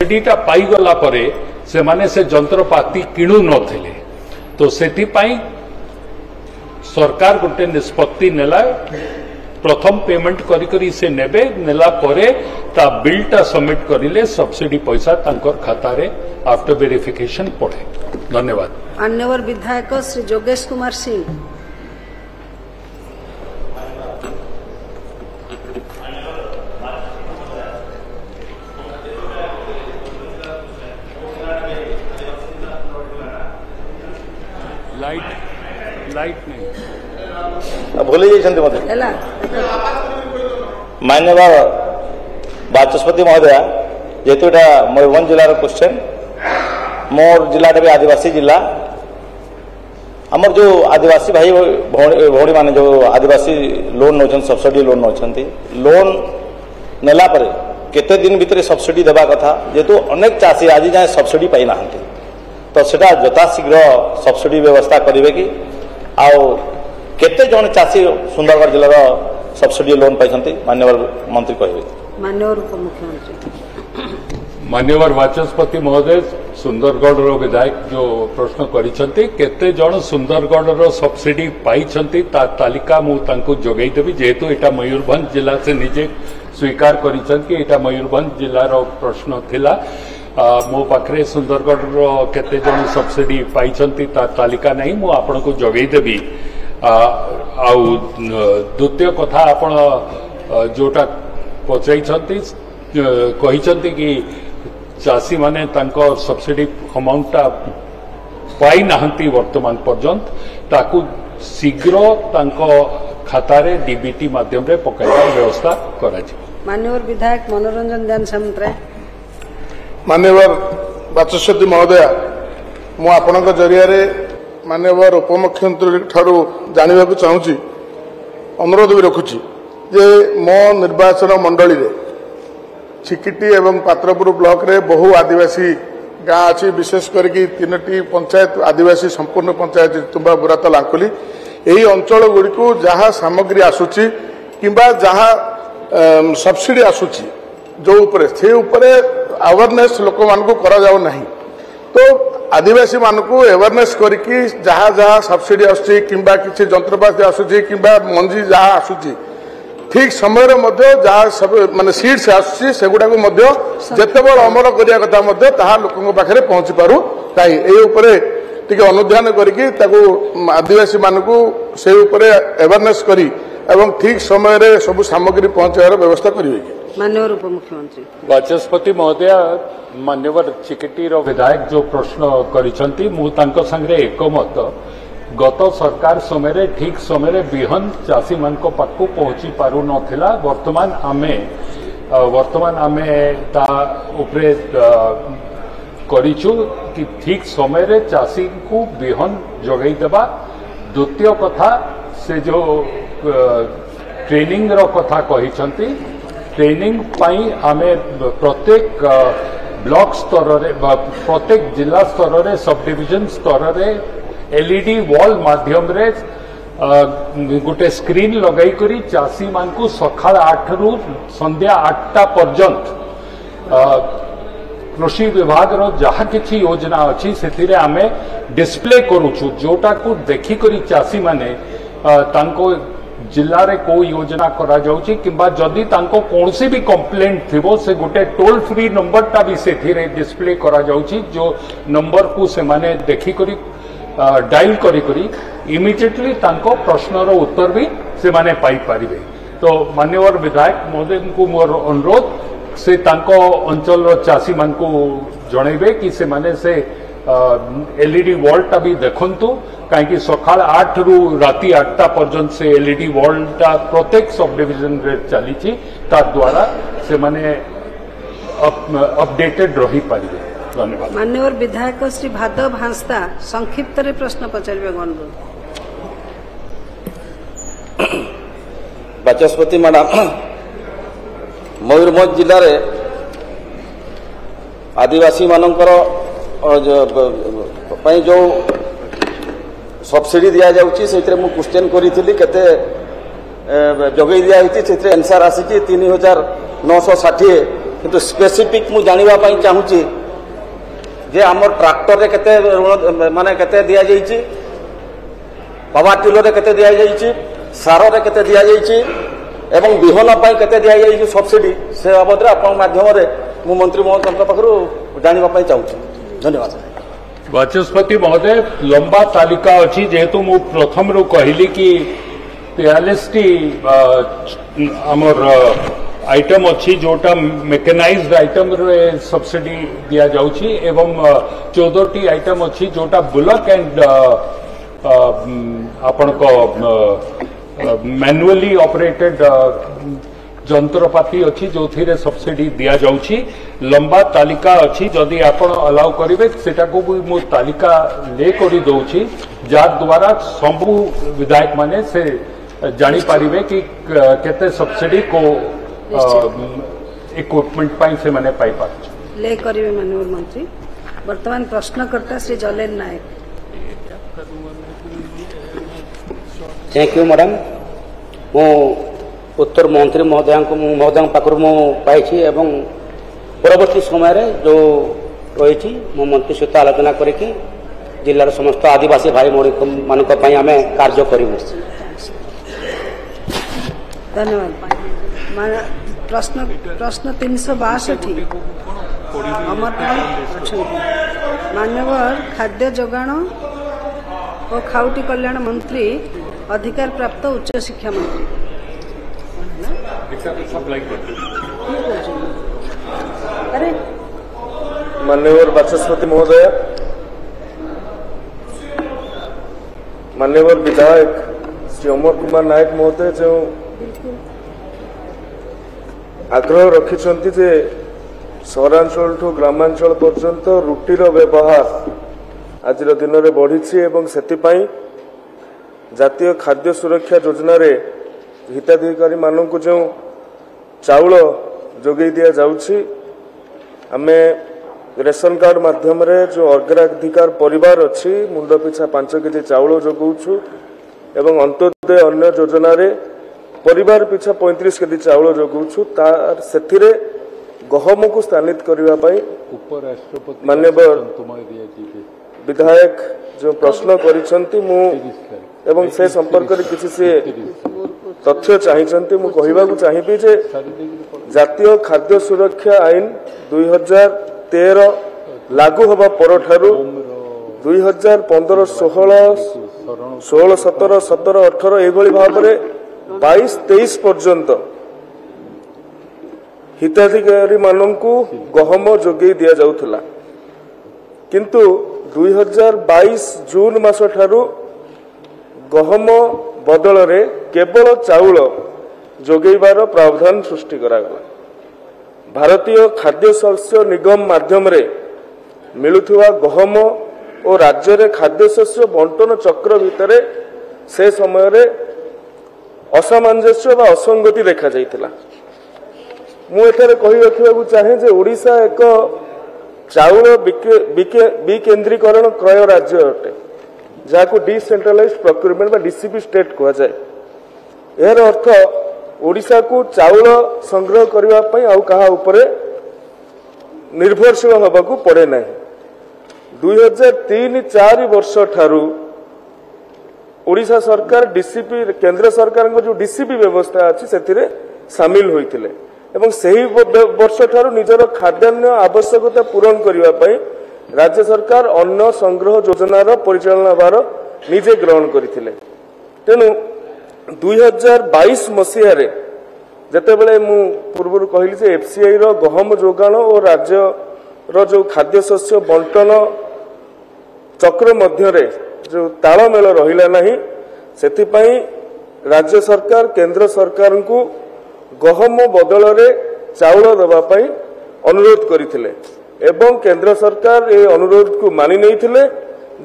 सब्सिडीटा पाईगला परे से माने से जंत्रपाती किणु नथिले तो सेतिपाई सरकार गोटे निष्पत्ति नेला प्रथम पेमेंट करी करी से नेबे नेला परे ता बिलटा सबमिट करिले सब्सिडी पैसा तांकर खाता रे आफ्टर वेरिफिकेशन पड़े। धन्यवाद। मान्यवर विधायक श्री जोगेश कुमार सिंह। लाइट नहीं भूली जाइछन्ति मते मान्यवर बाचस्पति महोदय जेतु एटा मयूरभंज जिलार क्वेश्चन मोर जिला भी आदिवासी जिला आमर जो आदिवासी भाई भौणी माने जो आदिवासी लोन नौछन सब्सिडी लोन नौछन लोन नेला परे केते दिन भितर सब्सिडी देबा कथा जेतु अनेक चाषी आज जाए सब्सिडी पाई नाहंती तो सेटा यथाशीघ्र सब्सिडी व्यवस्था करेंगे कि आउ केते जन चाषी सुंदरगढ़ जिलार सब्सिडी लोन पाई मान्यवर मंत्री कहे। मान्यवर उपमुख्यमंत्री मान्यवर बाचस्पति महोदय सुंदरगढ़ विधायक जो प्रश्न करिसेंती केते जन सुंदरगढ़ सब्सिडी पाई तालिका मु तांको जोगई देबी जेहेतु एटा मयूरभंज जिला से निजे स्वीकार करिसें कि एटा मयूरभंज जिलार प्रश्न थिला मो पाखरे सुंदरगढ़ केते जन सब्सिडी पाई तालिका नहीं मु आपण को जोगई देबी। द्वितीय कथा आपण जोटा पचाई कही कि चाषी माने तांको सब्सिडी अमाउंटा पाई नाहंती वर्तमान पर्यंत ताकू शीघ्र तांको खाता रे डीबीटी माध्यम रे पकाइबा व्यवस्था करा छी। मान्यवर विधायक मनोरंजन दान सामंतराय। मान्यवर बाचस्पति महोदय मु आपनक जरिया रे मान्यवर उपमुख्यमंत्री ठारू जानिबा को चाहूची अनुरोध भी रखुची जे मो निर्वाचन मंडली रे चिकिटी एवं पात्रपुर ब्लॉक रे बहु आदिवासी गाँ अच्छी विशेष करके 3टी पंचायत आदिवासी संपूर्ण पंचायत तुम्बा बुरात लांकुली यही अंचल गुड़ी को जहाँ सामग्री आसूची किंबा जहाँ सब्सिडी आसूची जो उपरे से उपरे अवेयरनेस लोक मानक करा जाऊ नहीं तो आदिवासी मानक अवेयरनेस करके जहाँ जहाँ सब्सिडी आसूची किंबा किसी जंत्रपाति आसूची किंबा मंजी जहाँ आसूची ठीक समय जहाँ सब माने सीड्स आसूची सेगुड़ा जिते बड़ अमल करिया कथा लोकों पाखे पहुंची पारू ताई ए उपरे टिके अनुध्यान करके आदिवासी मानक से उपरे अवेयरनेस करी एवं ठीक समय रे सब सामग्री पहुंचार व्यवस्था करेंगे। मान्यवर उपमुख्यमंत्री बाचस्पति महोदय मान्यवर चिकिटी विधायक जो प्रश्न करिसेंती मु तांको संगे एकमत गत सरकार समय ठीक समय बिहन चाषी मान पाखु पहुंची पारु नथिला वर्तमान आमे ता उपरे करिछु कि ठीक समय चाषी को बिहन जोगई देबा। द्वितीय कथा से जो ट्रेनिंग रो कथा कहिसेंती ट्रेनिंग पाई आमे प्रत्येक ब्लॉक स्तर रे प्रत्येक जिला स्तर रे सब डिविजन स्तर रे एलईडी वॉल माध्यम रे गोटे स्क्रीन लगाई करी चाषी मान को सकाळ 8 रु संध्या 8टा पर्यंत कृषि विभाग रो जहा किछि योजना अछि सेथिरे आमे डिस्प्ले करूछु जोटा को देखि करी चाषी माने तांको जिल्ला रे को योजना करा जाउची किंबा जदि तांको कोनसी भी कंप्लेंट थिबो से गोटे टोल फ्री नंबर टा भी सेथिरे डिस्प्ले करा जाउची जो नंबर को से माने देखि करी डायल करी करी इमिडिएटली तांको प्रश्नर उत्तर भी से माने पाई पारिबे। तो मान्यवर विधायक महोदय को मोर अनुरोध से तांको अंचल चाषी मान को जणैबे कि से माने से एलईडी वॉलटा भी देखंतु कहीं सकाळ 8 रु राति 8टा पर्यंत से एलईडी वॉलटा प्रत्येक सब डिविजन रे चली ता द्वारा से माने अपडेटेड रही पारिबे। धन्यवाद। मान्यवर विधायक श्री भादव हांसदा संक्षिप्त रे प्रश्न पचारिबे अनुरोध। बाचस्पति मैडम मयूरभंज जिले रे आदिवासी मानकर जो सब्सिडी दिया जाउची से मु क्वेश्चन करी केते जगई दिया आंसर आसी 3960 किंतु स्पेसिफिक मु जानिबा पई चाहूची जे हमर ट्रैक्टर रे केते ऋण माने केते दिया जाईची पावर टिलर रे केते दिया जाईची सार रे केते दिया जाईची एवं बिहन पई केते दिया जाईची सब्सिडी से बाबद रे आपन माध्यम रे मु मंत्री महोदय पाखरु जानिबा पई चाहूची। धन्यवाद। बाचस्पति महोदय लंबा तालिका अच्छी जेहेतु मु प्रथम रू कहली कि 43 आमर आइटम अच्छी जोटा मेकेनाइज्ड आइटम रे सब्सिडी दिया जाउची एवं 14टी आइटम अच्छी जोटा बुलक एंड आपण को मैनुअली ऑपरेटेड जंत्रपाती अच्छी जो थी सब्सिडी दिया जाउची। लंबा तालिका अच्छी जदि आपण अलाउ करेंगे सेटा को भी मो तालिका ले करी दउची जार द्वारा सबु विधायक माने से जानी पारिबे कि केते सब्सिडी को इक्विपमेंट पाई से माने पाई पाछ ले करिवे माननीय मंत्री। वर्तमान प्रश्नकर्ता श्री जलेन नायक। Thank you madam. मो उत्तर मंत्री महोदय पाखर मु पाई एवं परवर्ती समय रे जो रही मो मंत्री सहित आलोचना करके जिलार समस्त आदिवासी भाई मान आम कार्य करूँ। धन्यवाद। प्रश्न 362 मान्यवर खाद्य जोगाण और खाउटी कल्याण मंत्री अधिकार प्राप्त उच्च शिक्षा मंत्री अरे मान्यवर बाचस्पति महोदय, मान्यवर विधायक श्री अमर कुमार नायक महोदय जो आग्रह रखिछंती जे सहरांचल ठू ग्रामांचल पर्यंत रुटीर व्यवहार आज दिन में बढ़ी एवं सेतिपाई जातीय खाद्य सुरक्षा योजना रे हिताधिकारी मानक जो चाउल जोगे दिया जाउछि आमे रेशन कार्ड माध्यम रे जो अग्राधिकार परिवार अच्छी मुंड पिछा 5 केजी चाउल जोगाउछु एवं अंत्योदय अन्य योजना रे परिवार पिछा 35 केजी चाउल जोगाउछु तार सेथिरे गहम को स्थानित करबा पई उपराष्ट्रपति माननीय विधायक जो प्रश्न करिसंती मु एवं से संपर्क रे किछि से तथ्य चाहिए मु कहबाकू चाहिए जे जातीय खाद्य सुरक्षा आईन 2013 लागू हवा परठारु 2015 16 16 17 17 18 एभली भाव में 22 23 पर्यंत हिताधिकारी मानकू गहम जोगे दिया जाउथला किंतु 2022 जून मास ठारू गहम बदल रे केवल चाउल जोगेबार प्रावधान सृष्टि करागला। भारतीय खाद्य शस्य निगम माध्यम रे मिलुथुवा गहम और राज्य रे खाद्य शस्य बंटन चक्र भितरे से समय रे असामंजस्य बा असंगति देखा जाइतिला। मु एठारे कहि रखिबाकू चाहे जे ओडिशा एक चाउल विकेंद्रीकरण क्रय राज्य अटे जहाँ डिसेंट्रलाइज्ड प्रोक्योरमेंट बा डीसीपी स्टेट कहा जाए। यार अर्थ ओडिशा को चाउल संग्रह करबा पई आउ कहा उपरे निर्भरशील होबाकू पड़े ना। 2003-4 वर्ष ठारू ओडिशा सरकार डीसीपी केंद्र सरकार जो डीसीपी व्यवस्था अच्छी से सामिल होइतिले एवं सही वर्ष ठारू निजर खाद्यान्न आवश्यकता पूरण करबा पई राज्य सरकार अन्न संग्रह योजनार परिचालना भार निजे ग्रहण करथिले। तेणु 2022 मसीह रे जेतेबेले मु पूर्व कहली जे एफसीआई रो गहम जोगाण और राज्य रो जो खाद्य शस्य बंटन चक्र मध्य रे जो तालमेल रहिला नाही सेथिपई राज्य सरकार केंद्र सरकार को गहम बदल रे चाउल दबा पई अनुरोध करथिले एवं केंद्र सरकार ए अनुरोध को मानि नहीं थिले।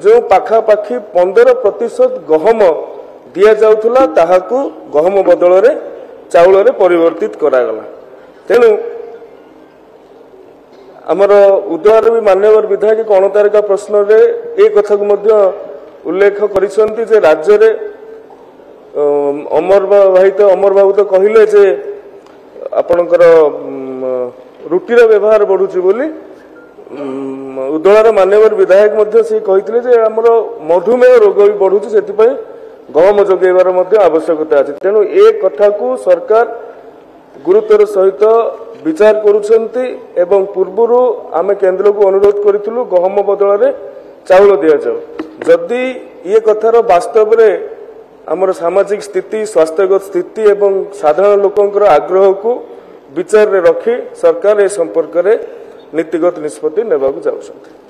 जो पाखापाखि 15% गहम दिया जाउथला ताहाकू गहम बदल रे चाउल रे परिवर्तित करागला। तेणु आमर उद्यान भी मान्यवर विधायक अणतारिका प्रश्न रे ए कथा को मध्य उल्लेख करिसंती जे राज्य रे अमर बाबू तो कहले जे आपणकर रुटीर व्यवहार बढ़ुची बोली उदलार मान्यवर विधायक मध्य से कही जे आमर मधुमेह रोग भी बढ़ुची से गहम जोगेबार आवश्यकता अच्छे तेणु ए कथा को सरकार गुरुत्वर सहित विचार करुछंती एवं पूर्वरु आमे केंद्र को अनुरोध करितलु गहम बदल रे चाउल दिया जाओ जदि ये कथार वास्तव रे आमर सामाजिक स्थिति स्वास्थ्यगत स्थिति एवं साधारण लोकंकर आग्रह को विचार रे रखी सरकार ए संपर्क रे नीतिगत निष्पत्ति नेबाकु जाउछंती।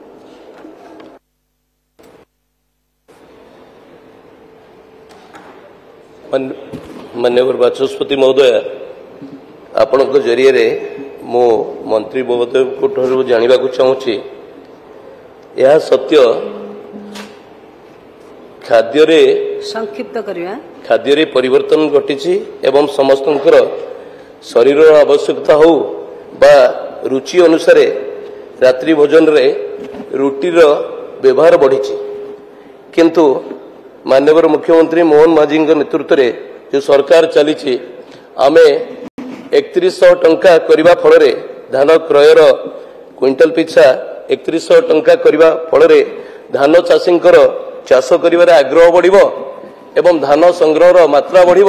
माननीय बाचस्पति महोदय आपण जरिए मो मंत्री महोदय को जानवा चाहूँगी यह सत्य खाद्य संक्षिप्त करिया खाद्य परिवर्तन घटी एवं समस्तंकर शरीर आवश्यकता हो बा रुचि अनुसार रात्रि भोजन रे रुटीर व्यवहार बढ़ी किंतु माननीय मुख्यमंत्री मोहन माझी नेतृत्व में जो सरकार चली आमे 3100 टंका करने फल धान क्रयर क्विंटल पिछा 3100 टंका करने फल धान चाषी चाष कर आग्रह बढ़ एवं धान संग्रह मात्रा बढ़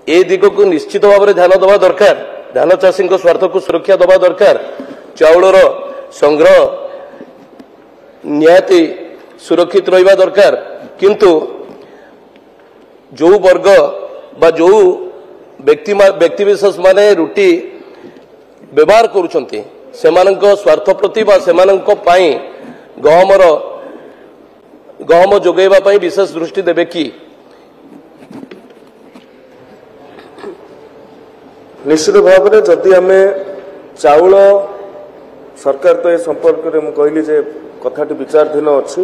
ए दिग को निश्चित भाव में ध्यान दवा दरकार धान चाषी स्वार्थ को सुरक्षा दवा दरकार चाउलर संग्रह निहाती सुरक्षित रहिबा दरकार किंतु जो वर्ग बा जो व्यक्ति विशेष माने रुटी व्यवहार करुछंती सेमानक स्वार्थ प्रति बा सेमानक पाई गहम जोगेबा पाई विशेष दृष्टि देबे कि निश्चित भाव में जदि आमे चाउल सरकार तो ए संपर्क में कहली जे कथाटी विचाराधीन अच्छी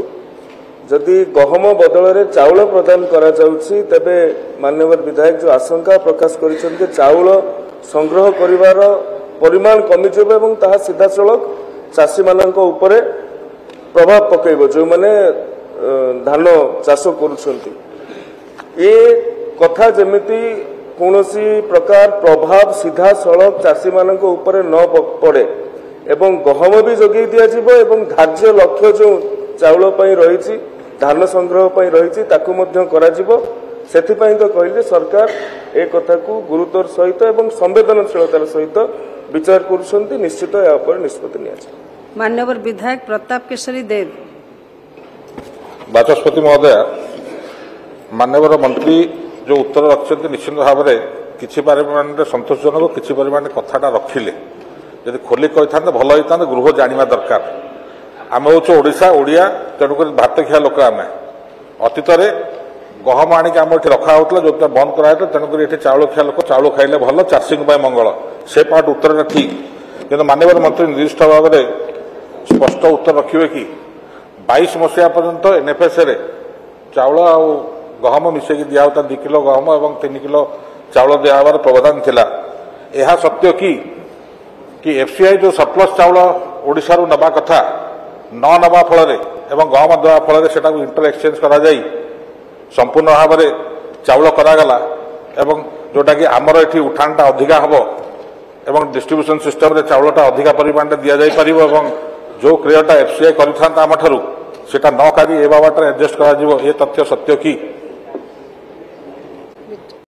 जदि गहम बदल रे चाउल प्रदान करा जाउछि तबे माननीय विधायक जो आशंका प्रकाश करिसेंते चाउल संग्रह करिवार परिमाण कमी जेबे एवं ताहा सीधा सड़क चाषी मानक ऊपर प्रभाव पकेइबो जो माने धान चाष करुछंती ए कथा जेमिति कौनसी प्रकार प्रभाव सीधा सड़क चाषी मानक ऊपर न पड़े एवं गहम भी जोगे दिया जिवो एवं धार्य लक्ष्य जो चाउल पई रहिछि धान संग्रह पई रहिछि ताकु मध्य करा जिवो सेथिपई तो कहले सरकार ए कथा को गुरुत्वर सहित एवं संवेदनशीलतार सहित विचार करुछंती निश्चित या ऊपर निष्पत्ति निया जाय। माननीय विधायक प्रताप केशरी देव बाचस्पति महोदय माननीय मंत्री जो उत्तर रखते निश्चित भाव में किसी परिमाण संतोषजनक किसी परिमाण कथाटा रखिले जब खोली कही था भल होता गृह जाना दरकार आम हूँ ओडिशा ओडिया तेणुक भात खिया लोक आम अतीत गहम आणिक आम ये रखा होता जो बंद कराइला तेणुक ये चाउल खिया लोक चाउल खाइले भल चाषी मंगल से पार्ट उत्तर ठीक किंतु माननीय मंत्री निर्दिष्ट भाव में स्पष्ट उत्तर रखिए कि 22 मसीहा पर्यंत एनएफएस चाउल आ गहम मिसेकी दिया होता 2 किलो गहम और 3 किलो चाउल दिहबार प्रावधान थिला यह सत्य कि एफसीआई जो सरप्लस चाउल ओडिशा रु नबा कथा न नबा फल गहम देवा फल से इंटर एक्सचेंज करा जाई संपूर्ण भाव में चाउल करागला एवं जोटा कि आमर ये उठाणटा अधिका हम एवं डिस्ट्रीब्यूशन सिस्टम रे चाउलटा अधिका परिमाण दि जाई परिबो एवं जो क्रियाटा एफसीआई करिथांता आम ठारू सेटा न करी ए बाबा एडजस्ट करा जिवो ए तथ्य सत्य कि